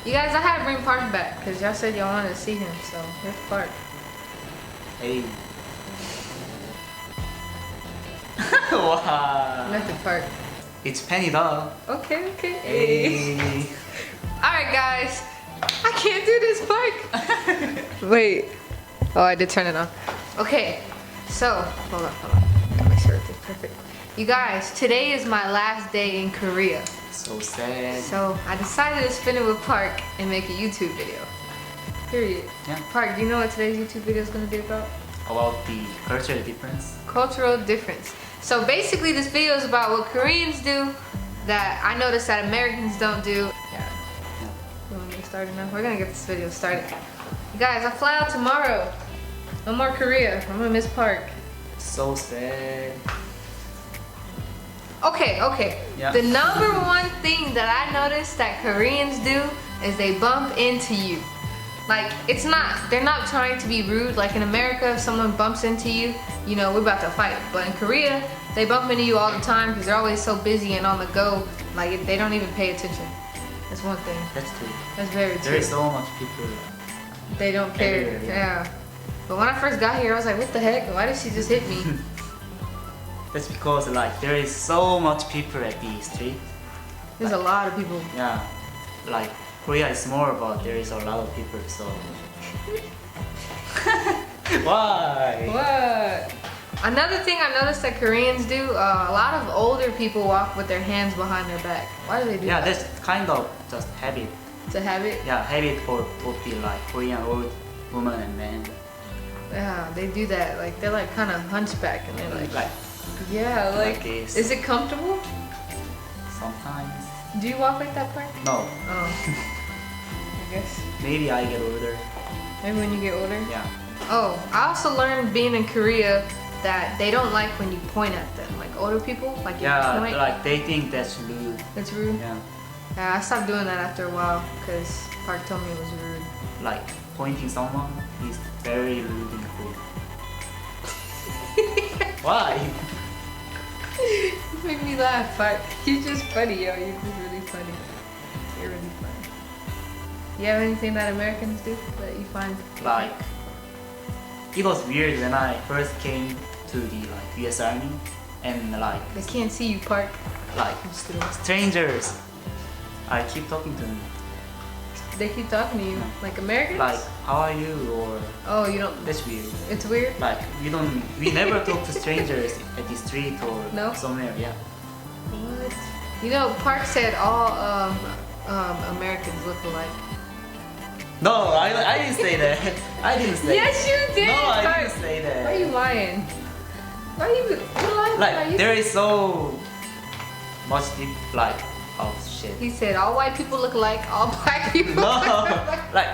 You guys, I had to bring Park back because y'all said y'all wanted to see him, so here's Park. Hey. Wow. Left the Park. It's Penny doll. Okay. Hey. Alright guys, I can't do this Park. Wait. Oh, I did turn it on. Okay, so, hold on. Gotta make sure everything's perfect. You guys, today is my last day in Korea. So sad. So I decided to spend it with Park and make a YouTube video. Period. Yeah. Park, do you know what today's YouTube video is going to be about? About the cultural difference. Cultural difference. So basically this video is about what Koreans do that I noticed that Americans don't do. Yeah. You want me to get started now? We're going to get this video started. You guys, I fly out tomorrow. No more Korea. I'm going to miss Park. So sad. Okay. Yeah. The number one thing that I noticed that Koreans do is they bump into you. Like, they're not trying to be rude. Like in America, if someone bumps into you, you know, we're about to fight. But in Korea, they bump into you all the time because they're always so busy and on the go. Like, they don't even pay attention. That's one thing. That's true. That's very true. There is so much people. They don't care. Everywhere, Yeah. But when I first got here, I was like, what the heck? Why did she just hit me? That's because like there is so much people at the street. There's a lot of people. Yeah. Like Korea is small, but there is a lot of people, so. Why? What? Another thing I noticed that Koreans do, a lot of older people walk with their hands behind their back. Why do they do Yeah, that? that's kind of just habit. It's a habit? Yeah, habit for both the like Korean old woman and men. Yeah, they do that. Like, they're like kind of hunchback and they're like yeah, like this. Is it comfortable? Sometimes. Do you walk like that, Park? No. Oh. I guess. Maybe I get older. Maybe when you get older? Yeah. Oh, I also learned being in Korea that they don't like when you point at them. Like older people, like you point. Like they think that's rude. It's rude? Yeah. Yeah, I stopped doing that after a while because Park told me it was rude. Like pointing someone is very rude in Korea. Why? You make me laugh, Park. You're just funny, yo. You're just really funny. You're really funny. You have anything that Americans do that you find? Like it was weird when I first came to the like US Army and like They can't see you, Park. like I'm just kidding. strangers. I keep talking to them. They keep talking to you, like Americans? Like, how are you? Or Oh, you don't. that's weird. It's weird. Like we never talk to strangers at the street or No? somewhere. Yeah. What? You know, Park said all Americans look alike. No, I didn't say that. I didn't say. Yes, you did. No, I Park. didn't say that. Why are you lying? Why are you lying? Like there is so much deep like oh shit. He said all white people look alike, all black people. No, look alike.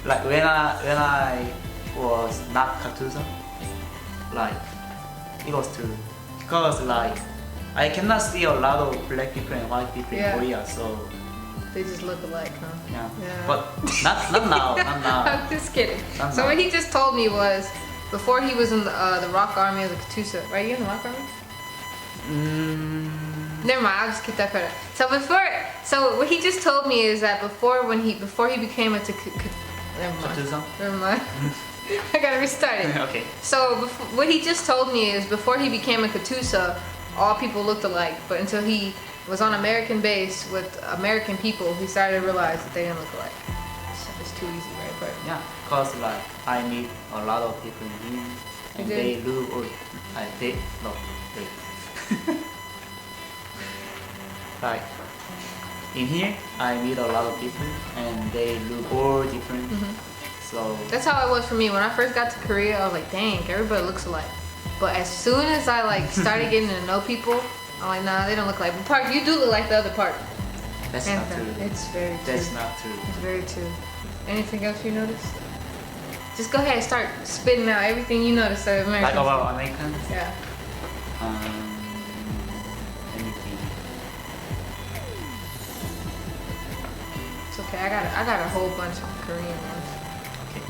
like when I was not Katusa, like it was true because like I cannot see a lot of black people and white people Yeah. in Korea, so They just look alike, huh? yeah. Yeah. But not now, not now. I'm just kidding. Not So now. what he just told me was, before he was in the Rock Army as a Katusa, right? You in the Rock Army? Never mind. I'll just keep that credit. So what he just told me is that before he became a never mind. Katusa? Never mind. I gotta restart it. Okay. So what he just told me is before he became a Katusa, all people looked alike. But until he was on American base with American people, he started to realize that they didn't look alike. It's too easy, right? But Yeah, cause like I meet a lot of people in here, and You they did? look old. Wait. Like in here, I meet a lot of people, and they look all different. So that's how it was for me. When I first got to Korea, I was like, dang, everybody looks alike. But as soon as I like started getting to know people, I'm like, nah, they don't look like. But Park, you do look like the other Park. that's And not true. it's very true. That's not true. It's very true. Anything else you noticed? Just go ahead and start spitting out everything you noticed of Like Americans. about Americans. Yeah. Anything. It's okay. I got a whole bunch of Korean ones. Okay.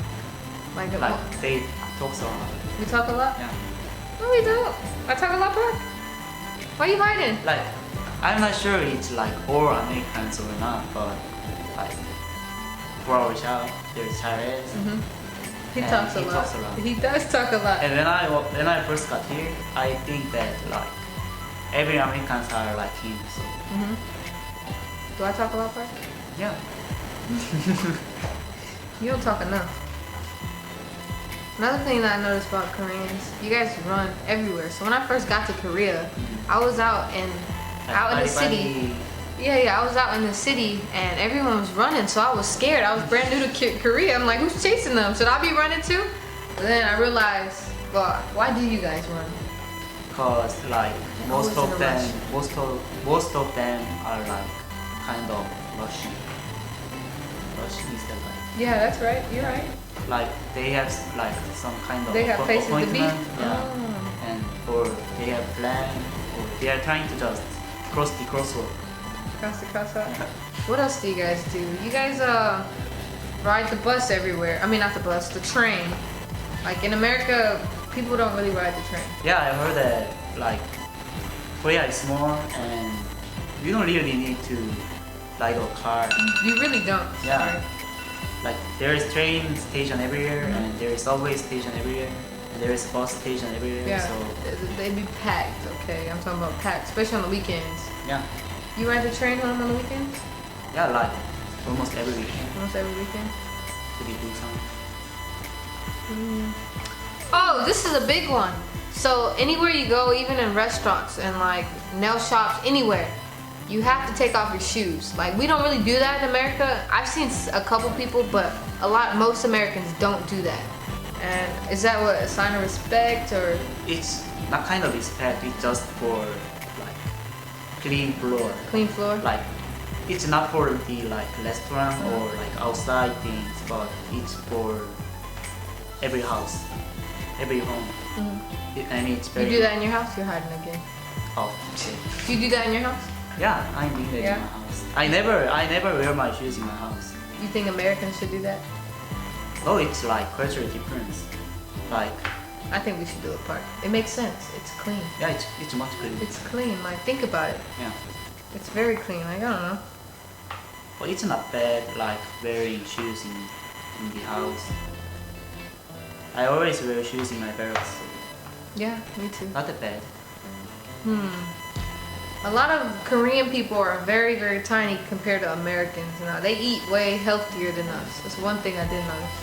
Like, Like they talk so lot. we talk a lot? Yeah. No, we don't. I talk a lot, Park. Why are you hiding? Like I'm not sure it's like all Americans or not, but like 4-hour shower. There's Charles. He And talks a he lot. talks a lot. He does talk a lot. And when I first got here, I think that like every Americans are like him. So Do I talk a lot, Park? yeah. You don't talk enough. Another thing that I noticed about Koreans, you guys run everywhere. So when I first got to Korea, I was out in the city. Yeah, I was out in the city and everyone was running, so I was scared. I was brand new to Korea. I'm like, who's chasing them? Should I be running too? But then I realized, well, why do you guys run? Cause like most Always in of a them, rush. most of them are like kind of rushing. Rushing is that Yeah, that's right. You're right. like they have like some kind of They have places to be. appointment, yeah, Oh. and or they have plan, or they are trying to just cross the crosswalk. Cross out. What else do you guys do? You guys ride the bus everywhere. I mean, not the bus, the train. Like in America, people don't really ride the train. Yeah, I heard that like Korea is small and you don't really need to ride a car. You really don't. Yeah. Sorry. Like there is train station everywhere and there is subway station everywhere and there is bus station everywhere. Yeah. So They be packed. Okay, I'm talking about packed, especially on the weekends. yeah, You ride the train home on the weekends? yeah, like almost every weekend Almost every weekend. to be Busan. Oh, this is a big one. So anywhere you go, even in restaurants and like nail shops, anywhere, you have to take off your shoes. Like we don't really do that in America. I've seen a couple people, but most Americans don't do that. And is that what, a sign of respect or? It's not kind of respect. It's just for like clean floor. Clean floor? Like it's not for the like restaurant or like outside things, but it's for every house, every home. And it's You very. do that in your house? You're hiding again. Oh shit. Do you do that in your house? Yeah, I do that Yeah? in my house. I never wear my shoes in my house. You think Americans should do that? No, it's like cultural difference. Like I think we should do it, Park. It makes sense. It's clean. yeah, it's much cleaner. It's clean. Like think about it. Yeah, It's very clean. Like I don't know. but it's not bad like wearing shoes in the house. I always wear shoes in my barracks. Yeah, me too. Not that bad. A lot of Korean people are very, very tiny compared to Americans. You know, they eat way healthier than us. That's one thing I did notice.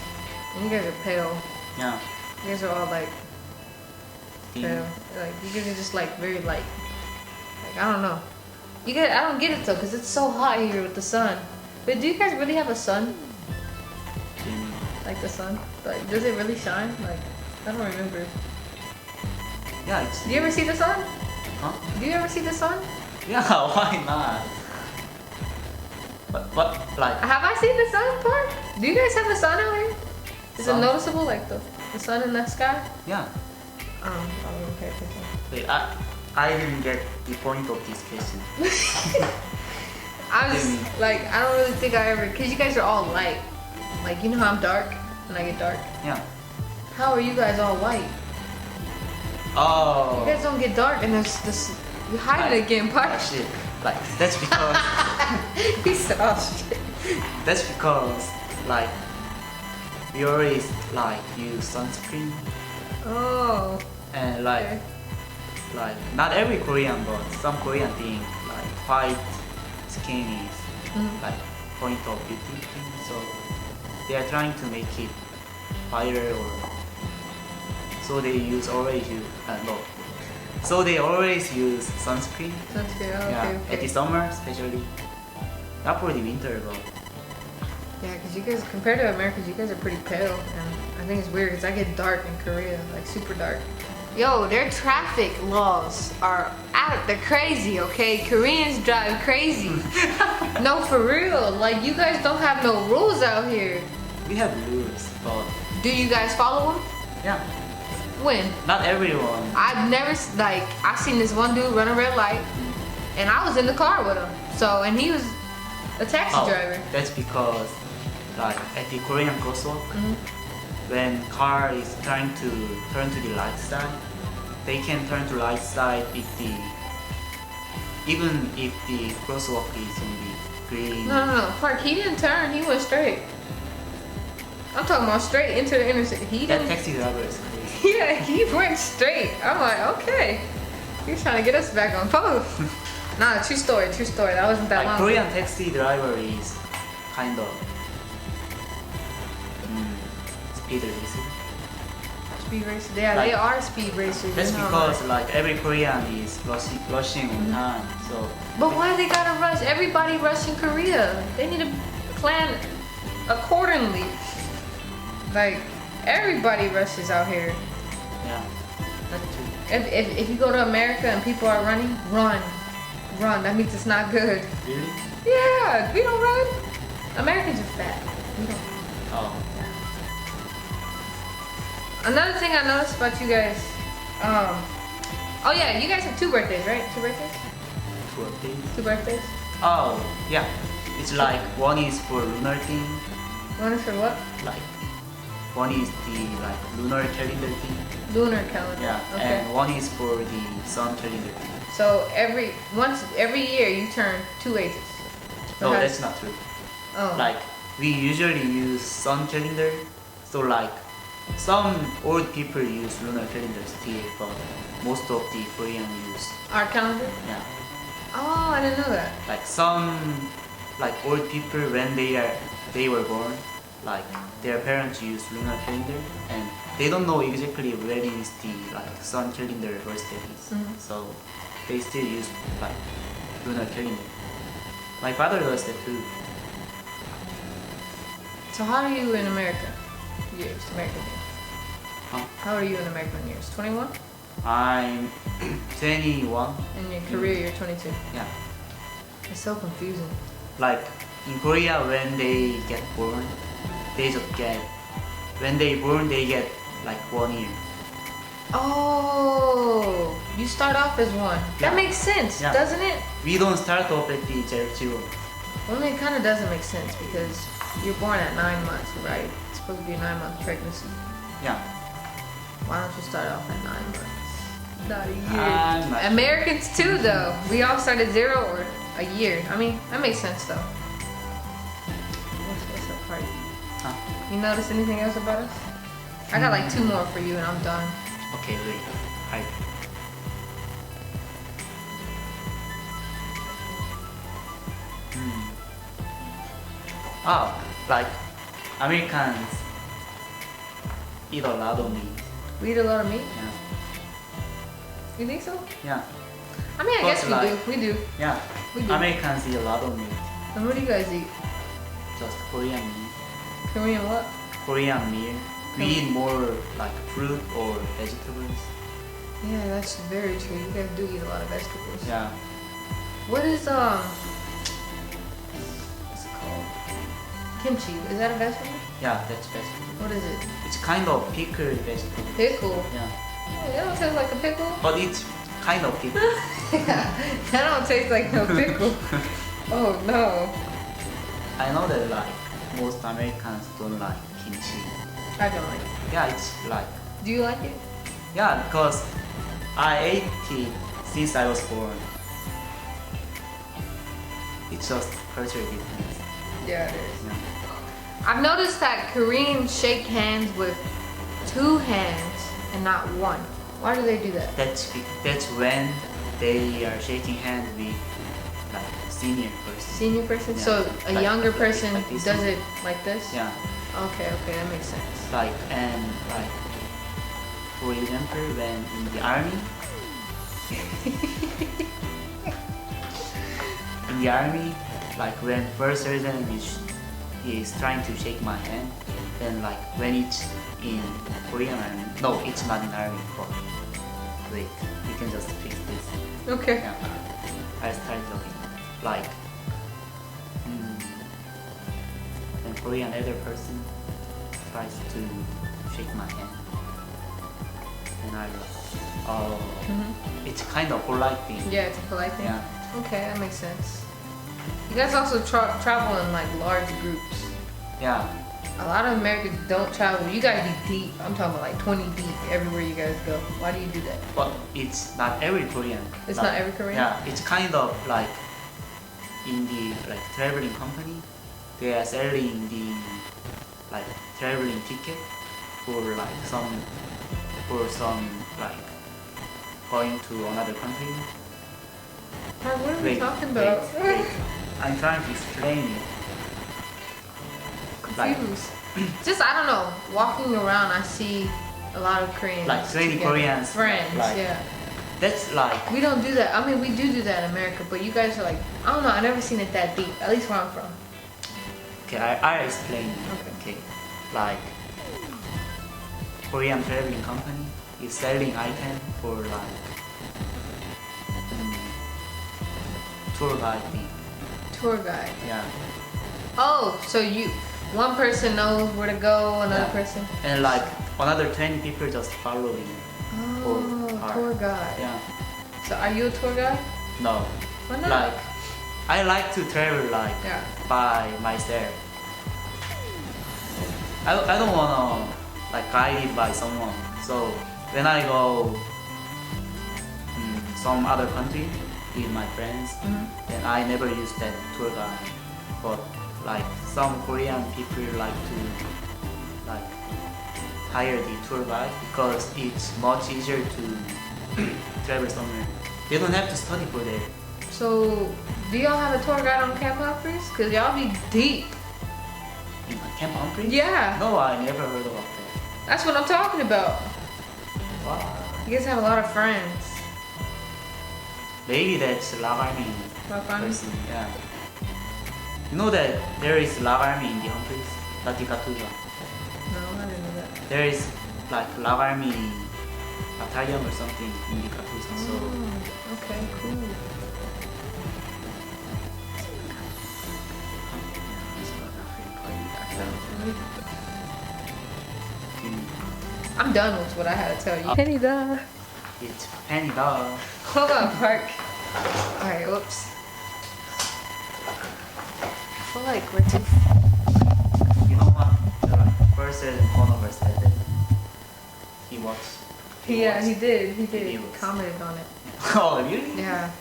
And you guys are pale. Yeah. You guys are all like Thin. pale. Like you guys are just like very light. Like I don't know. I don't get it though, cause it's so hot here with the sun. But do you guys really have a sun? Thin. Like the sun? Like does it really shine? Like I don't remember. Yeah, it's. Do you ever see the sun? Huh? Do you ever see the sun? Yeah, why not? But like Have I seen the sun part? Do you guys have the sun out here? Is Sun? it noticeable, like the sun in the sky? yeah. I don't pay attention. Wait, I didn't get the point of this question. I was like, I don't really think I ever, cause you guys are all light. Like you know how I'm dark and I get dark. Yeah. How are you guys all white? Oh. You guys don't get dark and there's this. You hide it again, Oh, part. shit. Like that's because He said, oh shit. that's because like we always like use sunscreen Oh. and like Okay. like not every Korean but some Korean think like white skin is like point of beauty thing, so they are trying to make it whiter or so they always use sunscreen. Sunscreen. Oh, Yeah, okay, at the okay. summer especially. Not for the winter, but Yeah, cause you guys, compared to Americans, you guys are pretty pale, and I think it's weird, cause I get dark in Korea, like super dark. Yo, their traffic laws are they're crazy, okay? Koreans drive crazy. No, for real. Like, you guys don't have no rules out here. we have rules. But Do you guys follow them? yeah, When? not everyone. I've never, I seen this one dude run a red light, and I was in the car with him. So, and he was a taxi driver. That's because like at the Korean crosswalk, when car is trying to turn to the right side, they can turn to right side even if the crosswalk is on the green. No. Park, he didn't turn, he went straight. I'm talking about straight into the interstate. He That didn't. taxi driver is crazy. Yeah, he went straight. I'm like, okay. He was trying to get us back on post. Nah, true story, true story. That wasn't that Like long. Korean taxi driver is kind of speed racer. Speed racers. Yeah, Like- they are speed racers. That's you know, because like- like every Korean is rushing on time. So But why they gotta rush? Everybody rush in Korea. They need to plan accordingly. Like everybody rushes out here. yeah, that's true. If you go to America and people are running, run. That means it's not good. Really? Yeah, we don't run. Americans are fat. We don't. Oh, Another thing I noticed about you guys. Oh yeah, you guys have 2 birthdays, right? 2 birthdays? 12 days. 2 birthdays. Oh, yeah. It's like one is for lunar thing, One is for what? like one is the like lunar calendar thing. Lunar calendar. Yeah, Okay. and one is for the sun calendar thing. So every year you turn 2 ages. No, But that's not true. Oh. Like we usually use sun calendar, so like some old people use lunar calendar still, but most of the Korean use Our calendar. yeah. Oh, I didn't know that. Like some like old people when they were born, like their parents use lunar calendar and they don't know exactly when is the like sun calendar birthday is. Mhm. So they still use like lunar calendar. My father does that too. So how are you in America? Years, American years. Huh? How are you in American years? 21? I'm 21. In your career, you're 22. Yeah. It's so confusing. Like in Korea when they get born, they just get when they born they get like 1 year. Oh, you start off as 1. Yeah. That makes sense, Yeah. doesn't it? We don't start off at the zero. Well, it kind of doesn't make sense because you're born at 9 months, right? It's supposed to be a 9-month pregnancy. Yeah. Why don't you start off at 9 months? Not a year. I'm not sure. Americans too, though. We all start at 0 or a year. I mean, that makes sense, though. What's up, party? Huh? You notice anything else about us? I got like 2 more for you, and I'm done. Okay, wait. Hi. Oh, like Americans eat a lot of meat. We eat a lot of meat. Yeah. You think so? Yeah. I mean, I But guess we like- do. We do. Yeah. We do. Americans eat a lot of meat. And what do you guys eat? Just Korean meat. Korean what? Korean meal. We eat more like fruit or vegetables. Yeah, that's very true. You guys do eat a lot of vegetables. Yeah. What is what's it called? Kimchi. Is that a vegetable? Yeah, that's vegetable. What is it? It's kind of pickled vegetable. Pickle. Yeah. Oh, that don't taste like a pickle. But it's kind of pickled. That don't taste like no pickle. Oh no. I know that like most Americans don't like kimchi. I don't like it. Yeah, it's like Do you like it? yeah, because I ate it since I was born. It's just cultural difference. Yeah, it is. Yeah. I've noticed that Koreans shake hands with 2 hands and not 1. Why do they do that? That's when they are shaking hands with like senior person. Senior person? Yeah. So a Like- younger person like this does one. it like this? Yeah. Okay, that makes sense. Like and like for example when in the army in the army like when first sergeant is trying to shake my hand, then like when it's in Korean army, no, it's not in army, but wait, you can just fix this. Okay. Yeah, I start talking like when Korean elder person tries to shake my hand, and I it's kind of polite thing. Yeah, it's a polite thing. Yeah. Okay, that makes sense. You guys also travel in like large groups. Yeah. A lot of Americans don't travel. You guys be deep. I'm talking about like 20 deep everywhere you guys go. Why do you do that? But it's not every Korean. It's Like, not every Korean? Yeah, it's kind of like in the like traveling company, they are selling the like traveling ticket for like some like going to another country. Mark, what are we Wait, talking about? wait. I'm trying to explain it. Like- Confused. Just I don't know. Walking around, I see a lot of Koreans. Like 20 together. Koreans, friends. like- Yeah. That's like We don't do that. I mean, we do that in America, but you guys are like, I don't know. I never seen it that deep. At least where I'm from. okay. I explain. Okay. Like Korean traveling company is selling item for like tour guide thing. Tour guide. Yeah. Oh, so one person knows where to go, another Yeah. person. And like another 20 people just following. Oh, car. tour guide. Yeah. So are you a tour guide? No. Why not? Like I like to travel like Yeah. by myself. I don't wanna like guided by someone. So when I go some other country with my friends, then I never use that tour guide. But like some Korean people like to like hire the tour guide because it's much easier to travel somewhere. They don't have to study for that. So do y'all have a tour guide on Camp Humphreys? Cause y'all be deep. In Camp Humphreys? Yeah. No, I never heard about that. That's what I'm talking about. Wow. You guys have a lot of friends. Maybe that's Lag Army Rock Army? person. Yeah. You know that there is Lag Army in the Humphreys, not the Katuja. No, I didn't know that. There is like Lag Army battalion or something in the Katuja. So Oh, okay, cool. I'm done with what I had to tell you. Penny da. it's Penny Dog. Hold on, Park. Alright, whoops. I feel like we're too. You know what? The person in front of us said that he watched. Yeah, he did. He did. He Videos. commented on it. Oh, really? Yeah.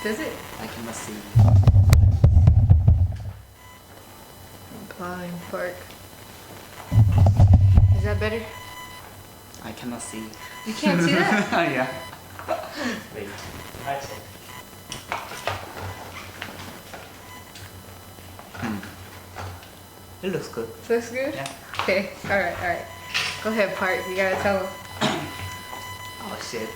Does it? I cannot see. I'm blind, Park. Is that better? I cannot see. You can't see that? Yeah. Wait. I check. It looks good. Looks good? Yeah. Okay. Alright, alright. Go ahead, Park. You gotta tell him. Oh shit.